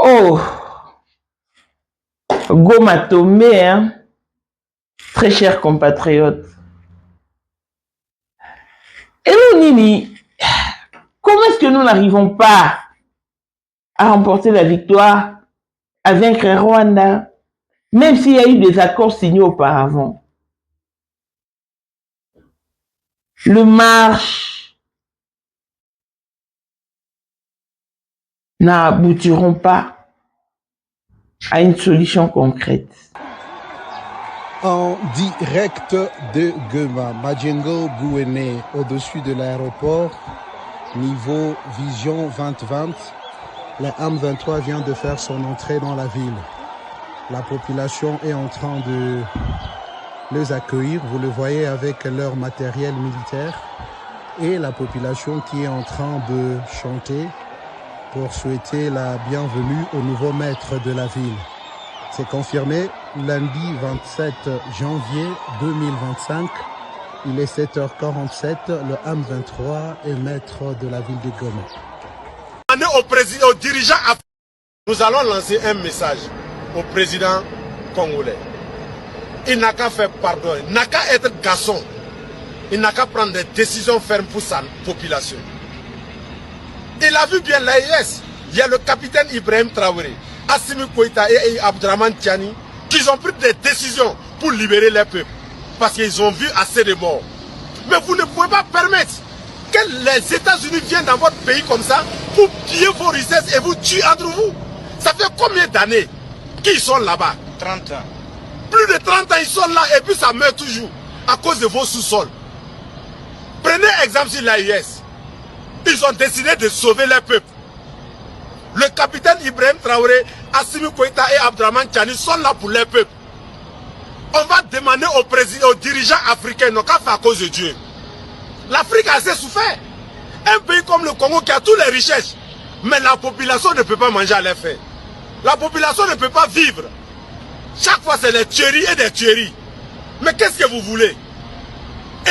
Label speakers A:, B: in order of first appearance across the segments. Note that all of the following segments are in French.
A: Oh, Goma Tomé, hein? Très chers compatriotes. Et nous, Nini, comment est-ce que nous n'arrivons pas à remporter la victoire, à vaincre Rwanda, même s'il y a eu des accords signés auparavant? Le marche n'aboutiront pas à une solution concrète.
B: En direct de Goma, Majengo Bouéné, au-dessus de l'aéroport, niveau Vision 2020, la M23 vient de faire son entrée dans la ville. La population est en train de les accueillir, vous le voyez avec leur matériel militaire, et la population qui est en train de chanter pour souhaiter la bienvenue au nouveau maître de la ville. C'est confirmé, lundi 27 janvier 2025, il est 7h47, le M23 est maître de la ville de Goma.
C: Au président, aux dirigeants, nous allons lancer un message au président congolais. Il n'a qu'à faire pardon, il n'a qu'à être garçon, il n'a qu'à prendre des décisions fermes pour sa population. Il a vu bien l'AIS, il y a le capitaine Ibrahim Traoré, Assimi Koïta et Abdraman Tiani qui ont pris des décisions pour libérer les peuples parce qu'ils ont vu assez de morts. Mais vous ne pouvez pas permettre que les États-Unis viennent dans votre pays comme ça pour piller vos richesses et vous tuer entre vous. Ça fait combien d'années qu'ils sont là-bas?
D: 30 ans.
C: Plus de 30 ans ils sont là et puis ça meurt toujours à cause de vos sous-sols. Prenez exemple sur l'AIS. Ils ont décidé de sauver les peuples. Le capitaine Ibrahim Traoré, Assimi Koïta et Abdraman Tiani sont là pour les peuples. On va demander aux présidents, aux dirigeants africains, non qu'à faire à cause de Dieu. L'Afrique a assez souffert. Un pays comme le Congo qui a toutes les richesses, mais la population ne peut pas manger à l'air fait. La population ne peut pas vivre. Chaque fois c'est des tueries et des tueries. Mais qu'est-ce que vous voulez?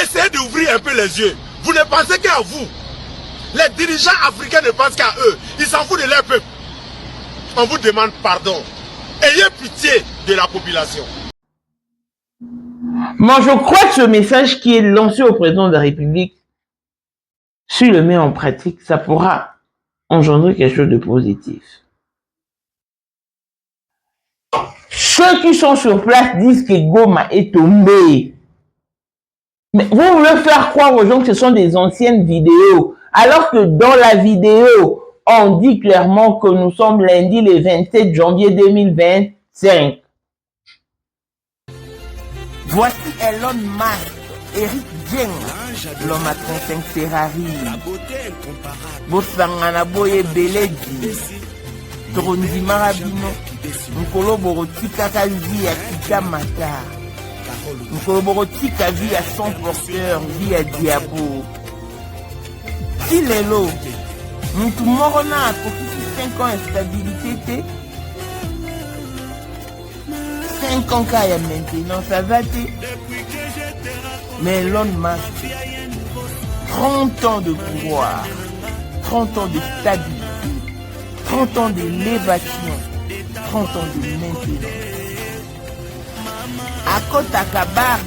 C: Essayez d'ouvrir un peu les yeux. Vous ne pensez qu'à vous. Les dirigeants africains ne pensent qu'à eux. Ils s'en foutent de leur peuple. On vous demande pardon. Ayez pitié de la population.
A: Moi, je crois que ce message qui est lancé au président de la République, s'il le met en pratique, ça pourra engendrer quelque chose de positif. Ceux qui sont sur place disent que Goma est tombé. Mais vous voulez faire croire aux gens que ce sont des anciennes vidéos, alors que dans la vidéo, on dit clairement que nous sommes lundi le 27 janvier 2025. Voici Elon Musk, Eric Dieng, l'homme à 35 Ferrari, Bosangana Boye Beledi, Trondi Marabino, Nkolo Borotika Kazi à Kikamata, Nkolo Borotika vie à son porteur, vie à Diabo. Si l'élo, Moutou Morona a profité 5 ans d'instabilité, 5 ans qu'il y a maintenant, ça va te. Mais Elon Musk, 30 ans de pouvoir, 30 ans de stabilité, 30 ans d'élévation, 30 ans de maintenance. À côté à Kabar,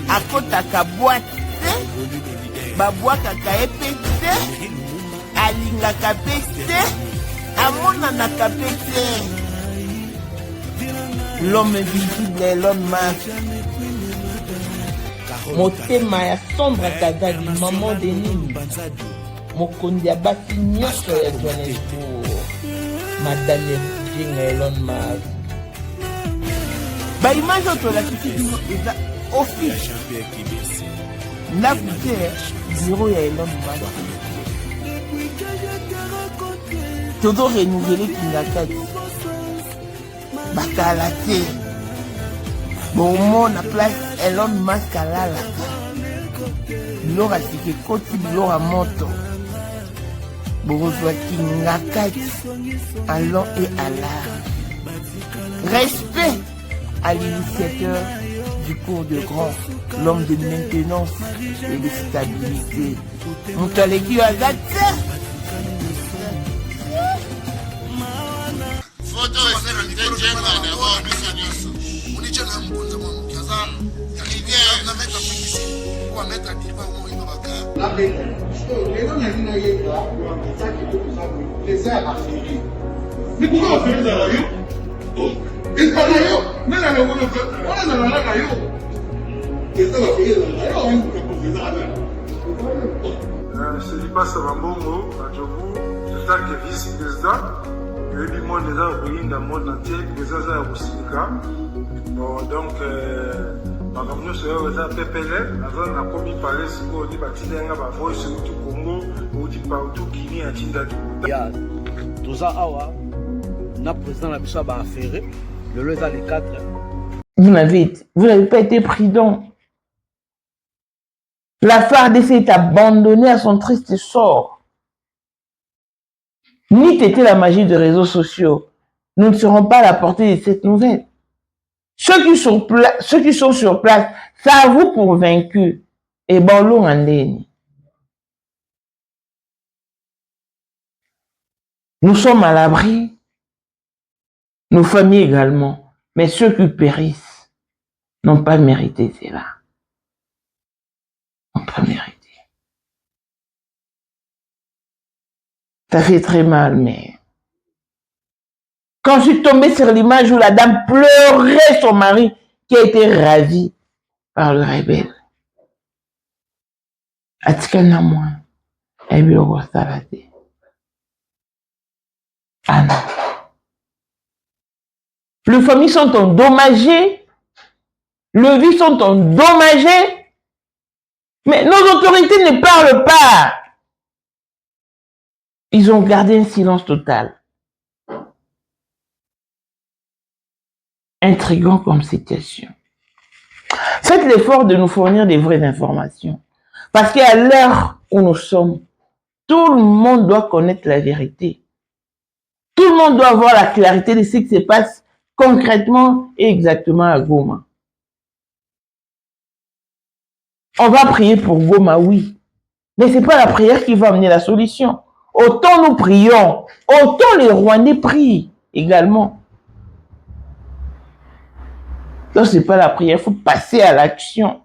A: à côté à Kaboite, Babouak à Kaepete, Alinga Kapete, Amona na Kapete. L'homme invisible Elon Musk. Motema ya sombre Kazali, maman de Nini. Mokondi ya basi nyonso ya Johannesburg. Madame Jing Elon Musk. Ba image oto la kiti bino eza office. La bouteille bureau ya Elon Musk. Todo renouveler Kingakati. Bakalate. Bon, na place Elon Musk à la bilora sike koti bilora moto. Borozwa Kingakati. Allons et à l'art. Respect à l'initiateur du cours de grand, l'homme de maintenance et de stabilité. Moutaleki Azate.
D: Selipa Savambongo, Adjobu, j'espère que vice-président, le monde déjà au dans le monde entier, déjà ça a Roussika. Bon, donc, ma campagne sur le PPL, avant la commis parler, si vous dites, Batilenga, Bavoy, c'est tout Congo, ou dit partout, Guinée, à Tindadou.
E: Tout ça, na président la mission a affairé, le loi les 4.
F: Vous n'avez pas été prudent. La FARDC est abandonnée à son triste sort. N'eût été la magie des réseaux sociaux, nous ne serons pas à la portée de cette nouvelle. Ceux qui sont sur place, ça vous pour vaincu. Et bon, l'eau en ligne. Nous sommes à l'abri, nos familles également, mais ceux qui périssent n'ont pas mérité cela. N'ont pas mérité. Ça fait très mal, mais quand je suis tombée sur l'image où la dame pleurait son mari qui a été ravi par le rebelle, atikana moi, et puis on va ah non. Les familles sont endommagées, les vies sont endommagées, mais nos autorités ne parlent pas. Ils ont gardé un silence total. Intriguant comme situation. Faites l'effort de nous fournir des vraies informations. Parce qu'à l'heure où nous sommes, tout le monde doit connaître la vérité. Tout le monde doit avoir la clarité de ce qui se passe concrètement et exactement à Goma. On va prier pour Goma, oui. Mais ce n'est pas la prière qui va amener la solution. Autant nous prions, autant les Rwandais prient également. Donc ce n'est pas la prière, il faut passer à l'action.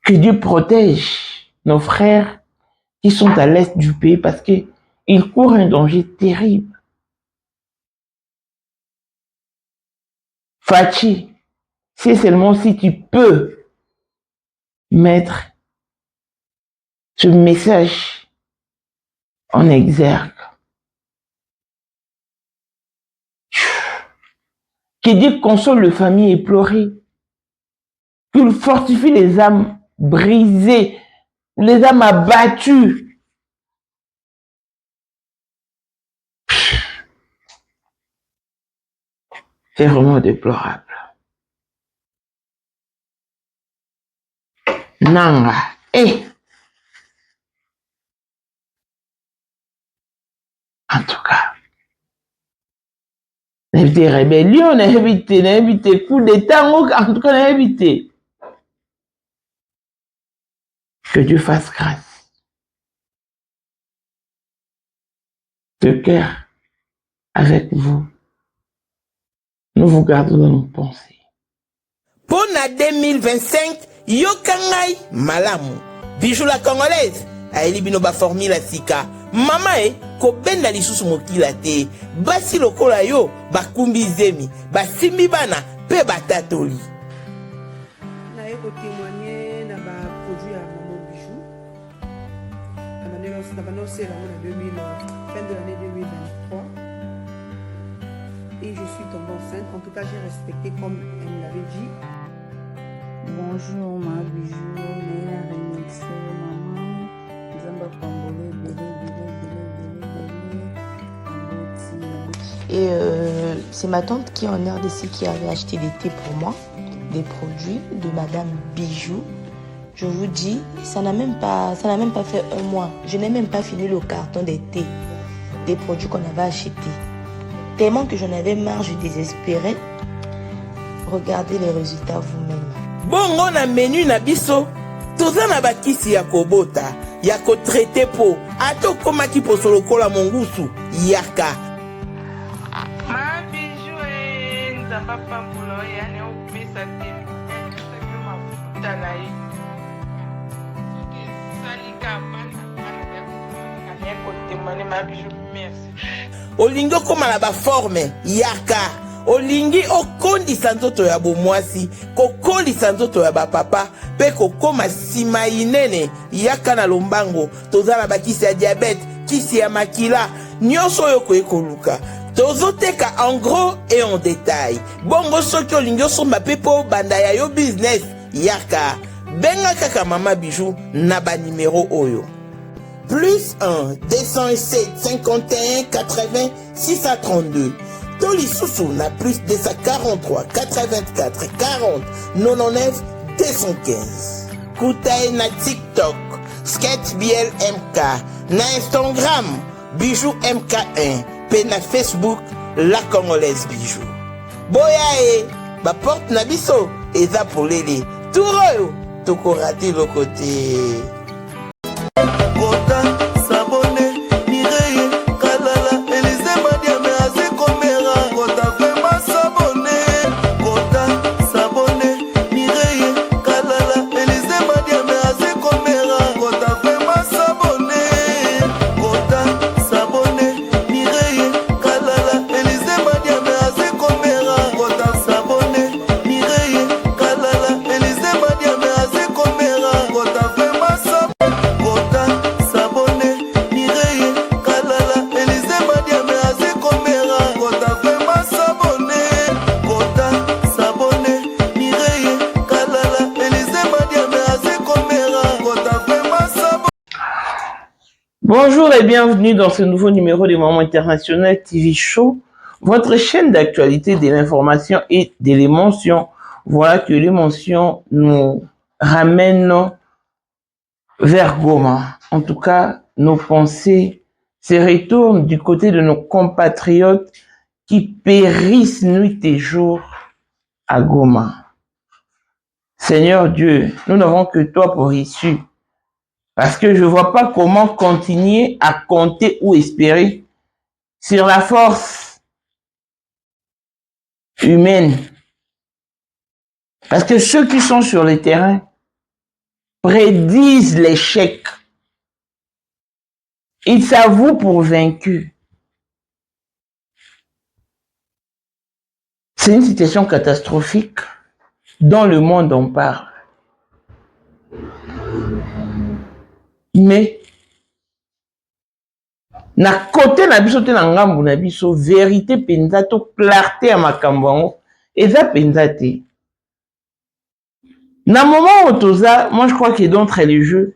F: Que Dieu protège nos frères qui sont à l'est du pays parce qu'ils courent un danger terrible. Fachi, c'est seulement si tu peux mettre ce message en exergue. Que Dieu console les familles éplorées, qu'il fortifie les âmes brisées, les âmes abattues. C'est vraiment déplorable. Nanga, en tout cas, des rébellions, on a évité coup d'état, en tout cas, on a évité. Que Dieu fasse grâce. De cœur avec vous. Nous vous gardons dans nos pensées.
A: Pour la 2025, Yokangai Malamu. Bijou la congolaise. Aeli binoba formule sika. Mama kobenda lisusu mokila te. Basi lokola yo bakumbi zemi. Basimbi bana pe batatoli.
G: Na eko témoigner na ba produit à Maman Bijou. Na banoncé la fin de l'année 2023. Et je suis tombée enceinte. En tout cas, j'ai respecté comme elle me l'avait dit.
H: Bonjour ma Bijou, Léa Remixé, maman. Zamba Congolais,
I: Et c'est ma tante qui est en RDC qui avait acheté des thés pour moi, des produits de Madame Bijou. Je vous dis, ça n'a même pas fait un mois. Je n'ai même pas fini le carton des thés, des produits qu'on avait achetés. Tellement que j'en avais marre, je désespérais. Regardez les résultats vous-même.
A: Bongo na menu na biso. Toza na bakisi ya kobota. ya kotraite po ata okomaki poso lokola mongusu yaka
F: Mabiju nzamba pambula yani opesa te mafuta na ye salika bana kotemane mabiju merci
A: olingi okoma na baforme yaka olingi okondisa nzoto ya bomwasi kokolisa nzoto ya bapapa mpe kokoma nsima inene yaka na lombango toza na bakisi ya diabete kisi ya makila nyonso oyo koye koluka tozoteka en gros et en détail bongo soki olingi osomba mpe mpo banda ya yo business yaka benga kaka mama bijou na banimero oyo plus 1 207 51 80 632 Toli Soussou na plus 243 84 40 99 215 Koutaï na TikTok Sketch Biel MK na Instagram Bijou MK1 pe na Facebook La Congolaise Bijou Boya ba porte na biso eza polele Touro toko raté le côté
F: Bonjour et bienvenue dans ce nouveau numéro du Moment International TV Show, votre chaîne d'actualité, de l'information et de l'émotion. Voilà que l'émotion nous ramène vers Goma. En tout cas, nos pensées se retournent du côté de nos compatriotes qui périssent nuit et jour à Goma. Seigneur Dieu, nous n'avons que toi pour issue. Parce que je ne vois pas comment continuer à compter ou espérer sur la force humaine. Parce que ceux qui sont sur le terrain prédisent l'échec. Ils s'avouent pour vaincus. C'est une situation catastrophique dont le monde en parle. Mais na côté na biso te na ngambu na biso vérité penza to clarté ya makambo yango eza penza te. Na moment où toza, moi je crois que d'entre les jeux,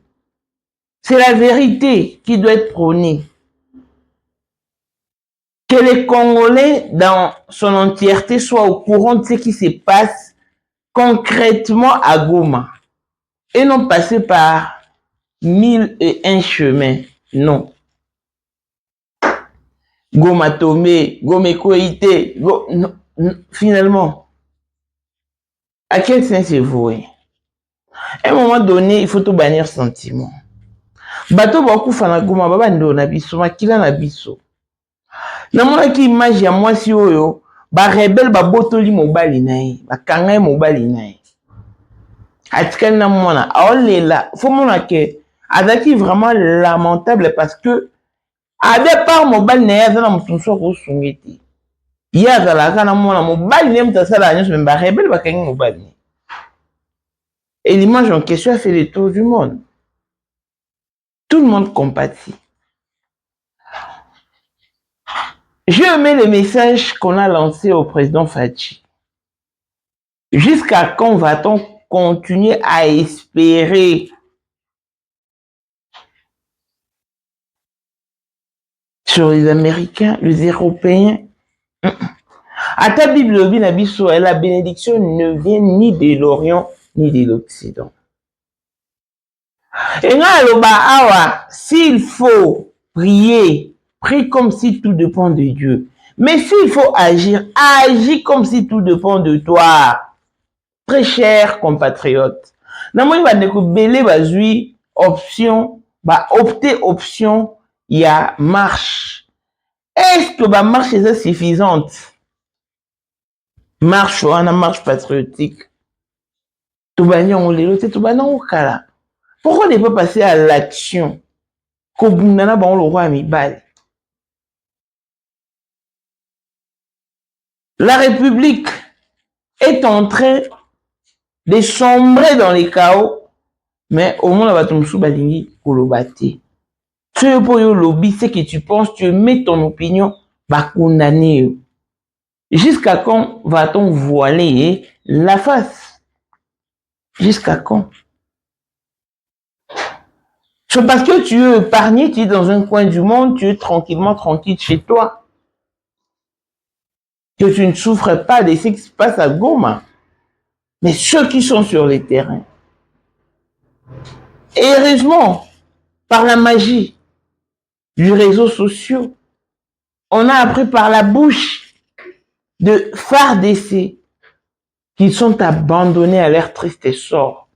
F: c'est la vérité qui doit être prônée. Que les Congolais dans son entièreté soient au courant de ce qui se passe concrètement à Goma et non passer par 1001 chemins, non. Goma Tomé, Goma Koïté, non, finalement, à quel sens c'est voué? À un moment donné, il faut tout bannir sentiment. Bato beaucoup fana Goma, baba ndo na biso, makila na biso. Na mona ki image ya mwasi oyo, ba rebelle ba botoli mobali nae, ba kangai mobali nae. Atikali na mona, aolela, faut mona ke azaki vraiment lamentable parce que à départ mobile na yaza na mutunso ko sungeti yaza la kana mona mobile ne mtasala nyonso memba rebelle bakangi mobile et l'image en question a fait le tour du monde. Tout le monde compatit. J'ai aimé le message qu'on a lancé au président Fachi. Jusqu'à quand va-t-on continuer à espérer sur les Américains, les Européens? À ta Bible, la bénédiction ne vient ni de l'Orient ni de l'Occident. Et s'il faut prier, prie comme si tout dépend de Dieu. Mais s'il faut agir, agis comme si tout dépend de toi. Très chers compatriotes. Namoni ba neko belé bazui option bah opter option il y a marche. Est-ce que bah marche est suffisante? Marche ou une marche patriotique. Tout bagnon lelo c'est tout bagnon kala. Pourquoi ne pas passer à l'action? Kobundana ba on le roi amibal. La République est en train de sombrer dans les chaos, mais au moins, ce pour le lobby, c'est que tu penses, tu mets ton opinion, bah condamner. Jusqu'à quand va-t-on voiler la face? Jusqu'à quand? C'est parce que tu es épargné, tu es dans un coin du monde, tu es tranquille chez toi. Que tu ne souffres pas de ce qui se passe à Goma. Mais ceux qui sont sur les terrains. Et heureusement, par la magie du réseau social, on a appris par la bouche de FARDC qu'ils sont abandonnés à leur triste sort.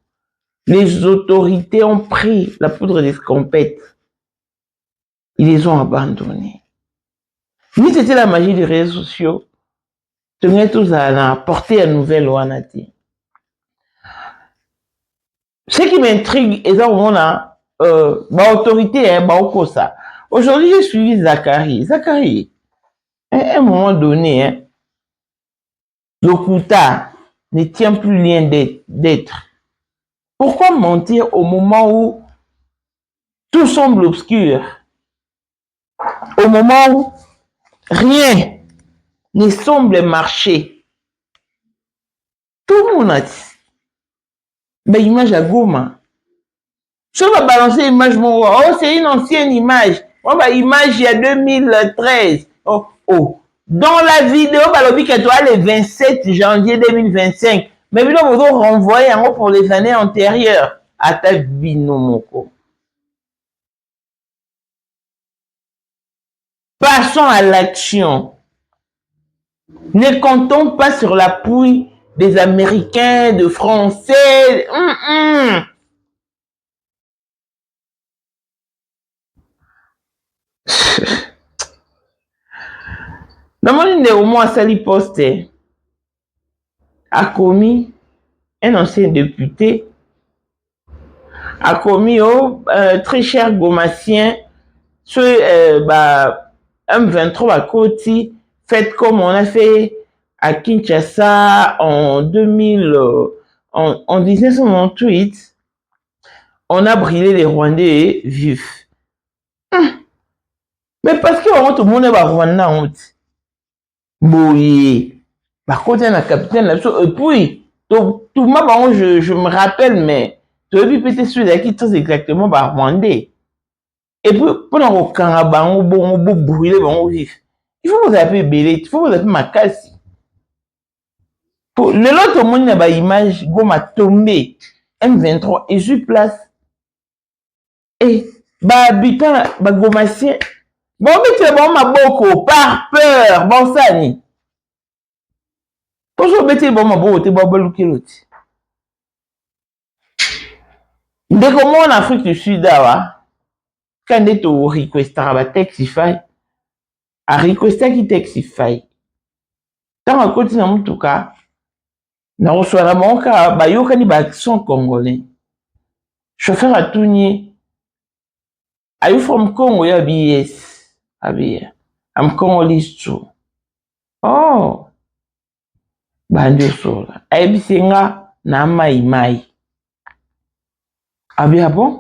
F: Les autorités ont pris la poudre d'escampette. Ils les ont abandonnés. Mais c'était la magie des réseaux sociaux. Tenez tous à porter une nouvelle Wanati. Ce qui m'intrigue est dans mon autorité, ça. Aujourd'hui, j'ai suivi Zachary. Zachary, à un moment donné, le Kouta ne tient plus lien d'être. Pourquoi mentir au moment où tout semble obscur? Au moment où rien ne semble marcher. Tout le monde a dit. Mais image à Goma. Si on va balancer l'image, oh, c'est une ancienne image. Oh, bah, image il y a 2013. Oh. Dans la vidéo, bah, le 27 janvier 2025. Mais nous devons renvoyer en haut pour les années antérieures. À ta binomoko. Passons à l'action. Ne comptons pas sur l'appui des Américains, des Français. Dans mon numéro, moi, Sali Poste a commis un ancien député, a commis au très cher Gomassien, M23 à Koti, fait comme on a fait à Kinshasa en 1998, on a brûlé les Rwandais vifs. Mais parce que tout le monde est Rwanda, boye, par contre, un capitaine là-dessus, et puis, tout le monde, je me rappelle, mais tu as vu peut-être celui-là qui est exactement Rwandais. Et puis, pendant qu'on brûler, il faut vous appeler Belé, il faut vous appeler Makasi. Le lot, tout le monde a une image, Goma tombé, M23, et sur place. Et, habitant, Gomassien, bon, mais c'est bon, ma boko, par peur, bon, ça, ni. Pour ça, mais c'est bon, ma boko, t'es bon, l'autre. Dès que moi, en Afrique du Sud, quand est au requestar ba Texify, a requestar qui Texify. Tant à côté na mutuka, na reçoit mon ka ba yoka ni ba son congolais. Chauffeur a tourné. Are you from Congo? Yeah, yes. Abia. I'm Congolese too. Oh. Bandio sola. Aibisenga na mai. Abia bon?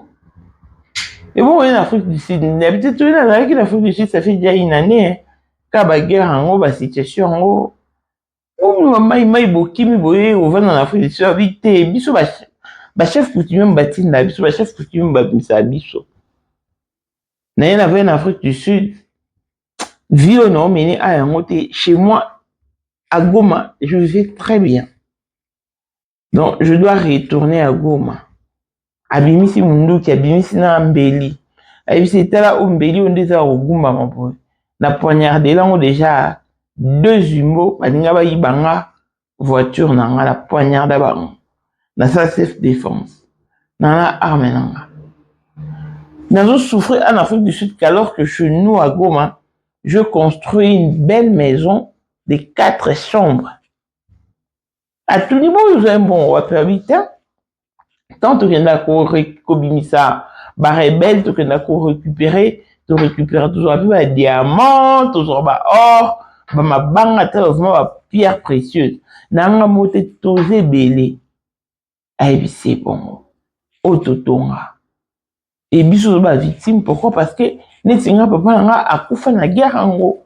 F: Et bon, en Afrique du Sud, d'habitude, en Afrique du Sud, ça fait déjà une année, quand la guerre en haut, la situation en haut, maman, bokimi, boye, on va en Afrique du Sud, vite, biso, chef coutumier, batina, biso, chef coutumier, babimisa, biso. N'ayant avait en Afrique du Sud, vie au nom, mais à un côté, chez moi, à Goma, je vais très bien. Donc, je dois retourner à Goma. Abimisi munduki, abimisi na mbeli. Abimisi tala mbeli ondeza ogumba maboy. Na poignardé là on déjà 2 humots, baninga ba yibanga voiture nanga la poignarda bango. Na sa self défense. Na la arme nanga. Nous souffrir en Afrique du Sud qu'alors que chez nous à Goma, je construis une belle maison de 4 chambres. À tout niveau, nous avons un bon habitant. Tant que nous avons récupéré ça, rebelle, que nous avons récupéré toujours un peu de diamants, toujours or, ma banque vraiment pierre précieuse. Nanga moté tosé belé. Eh c'est bon. Ototonga. Et biso ba victime pourquoi parce que netinga papa nga akufa na guerre ango.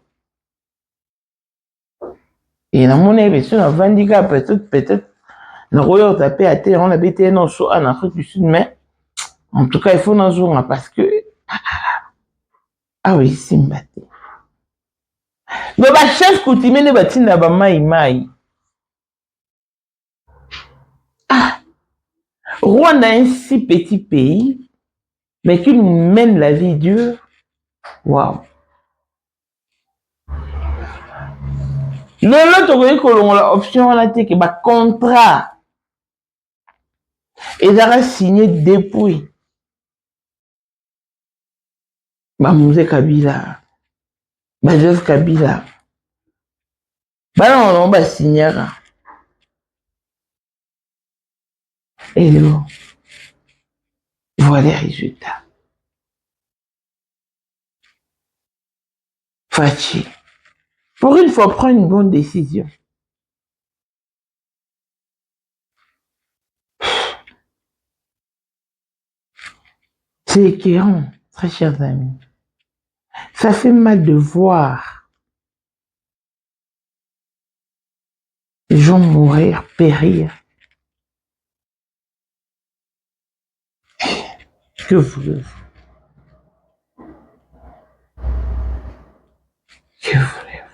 F: Et na mon émission na vandika peut-être na royo tapé à terre on a bêté non so en Afrique du Sud mais en tout cas il faut nous jouer parce que ah oui simbate. Mais ba chef coutumier ne batinda ba mai. Ah Rwanda est un si petit pays mais qui nous mène la vie dure. Waouh. L'autre option on a été que ba contrat et ça signé depuis ba Moïse Kabila ba Joseph Kabila ba non ba signé et là voilà les résultats Fachi pour une fois prendre une bonne décision. C'est écœurant, très chers amis. Ça fait mal de voir les gens mourir, périr. Que voulez-vous? Que voulez-vous?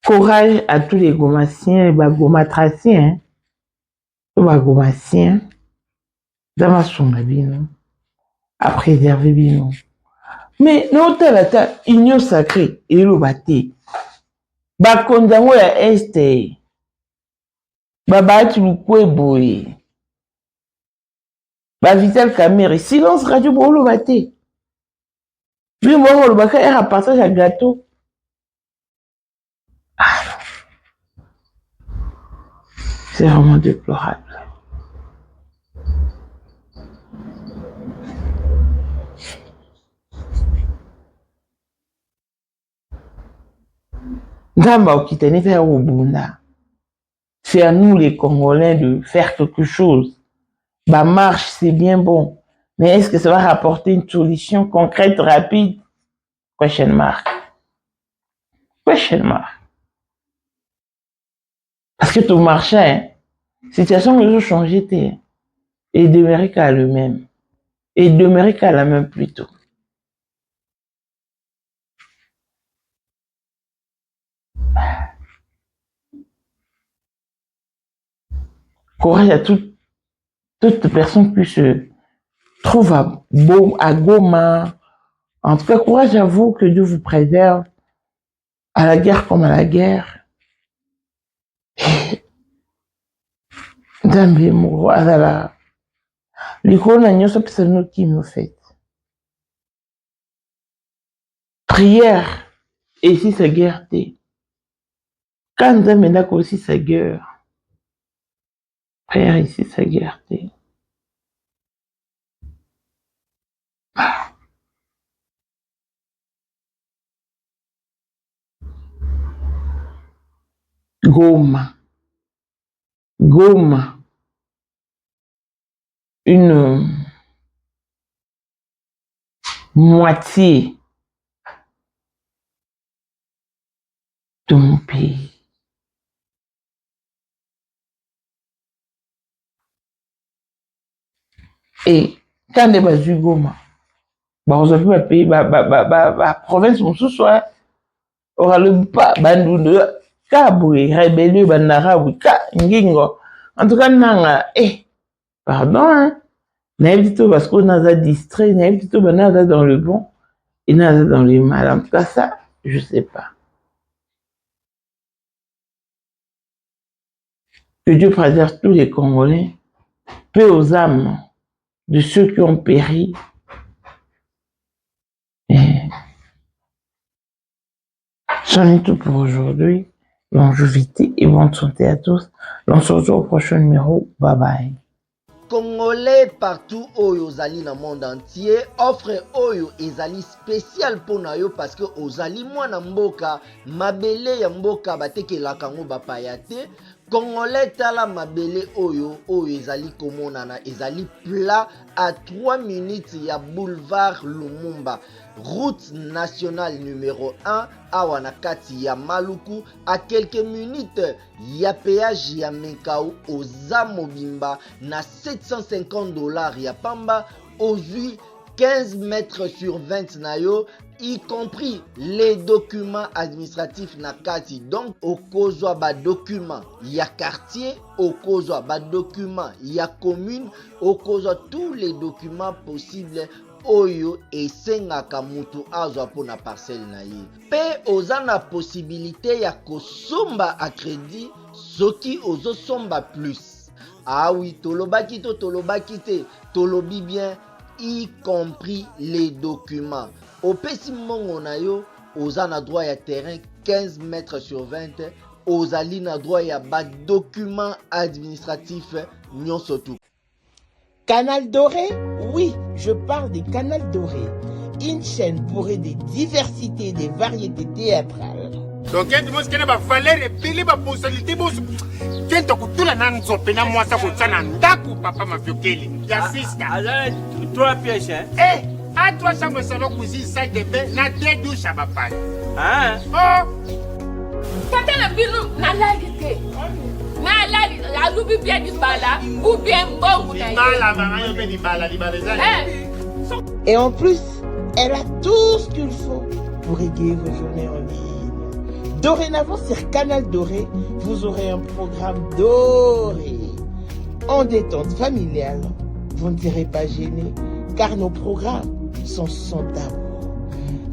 F: Courage à tous les gomassiens, les gomatraciens, les gomassiens, dans son bino, à préserver bino. Mais non, la union sacrée, et le bâti. Bakondango ya este. Babati Lukweboye. Vital Kamere. Silence radio pour le bâti. Lui, moi, le bâti est à partage à gâteau. Ah, c'est vraiment déplorable. C'est à nous les Congolais de faire quelque chose. Bah marche, c'est bien bon. Mais est-ce que ça va rapporter une solution concrète, rapide? Question mark. Question mark. Parce que tout marchait, hein. Situation que je changeais, et demeurer qu'à le même. Et demeurer qu'à la même plutôt. Courage à toute personne qui se trouve à Goma. En tout cas, courage à vous, que Dieu vous préserve. À la guerre comme à la guerre. Dambe moko azala. Likolo na nyonso pesa no kimi au fait. Prière et si sa guerre t'est. Quand Nzambe ndako aussi sa guerre. Prière ici sa guerre t'est. Goma. Une moitié de mon pays. Et quand on est à Goma, on a vu un pays, province, on se soit, aura le pas, bandou, kaboué, rébellieux, bandara, ngingo. En tout cas, nanga, pardon, hein. N'importe parce qu'on a distrait, n'importe banana dans le bon, et nada dans le mal. En tout cas, ça, je sais pas. Que Dieu préserve tous les Congolais paix aux âmes de ceux qui ont péri. Et c'en est tout pour aujourd'hui. Longévité et bonne santé à tous. On se retrouve au prochain numéro. Bye bye.
J: Congolais partout oyo ozali na monde entier, offre oyo ezali spécial pour na yo parce que ozali mwana mboka, mabele ya mboka batekelaka ngo bapaya te. Congolais tala mabele oyo ezali komonana, ezali plat à 3 minutes ya boulevard Lumumba, route nationale numéro 1 awa na kati ya Maluku, à quelques minutes ya péage ya Menkau oza mobimba na $750 ya pamba, ozui 15 mètres sur 20 na yo, y compris les documents administratifs na kati. Donc okozwa ba document ya quartier, okozwa ba document ya commune, okozwa tous les documents possibles oyo esengaka mutu azwa pona parcelle na ye. Pe oza na possibilité ya kosomba a crédit soki ozosomba plus. Ah oui, tolobaki to tolobaki te, tolobi bien, y compris les documents. Opesi mongo na yo, oza na droit ya terrain 15 mètres sur 20, ozali na droit ya ba document administratif nyonso tout.
F: Canal Doré? Oui, je parle de Canal Doré, une chaîne bourrée de diversité et de variétés théâtrales.
C: Donc, il y a des valeurs et des possibilités. Tiens, tu as un anzo, pena moi ça pour ça n'andaku papa ma viokeli. Ya sister.
E: Alors, 3 pièges, hein?
C: Eh, à toi ça me salon cuisine ça de bain na 2 douches à papa.
E: Hein?
C: Oh.
K: Tata na binu na lalité. Na lalité, la loubi bien du bala ou bien bon ou
C: bala maman yo be di bala
F: Et en plus, elle a tout ce qu'il faut pour égayer vos journées en ligne. Dorénavant, sur Canal Doré, vous aurez un programme doré. En détente familiale, vous ne serez pas gênés, car nos programmes sont sans tabou.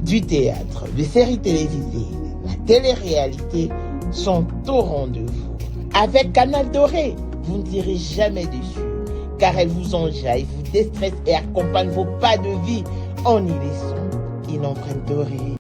F: Du théâtre, des séries télévisées, la télé-réalité sont au rendez-vous. Avec Canal Doré, vous ne tirez jamais dessus, car elle vous enjaille, vous déstresse et accompagne vos pas de vie en y laissant une empreinte dorée.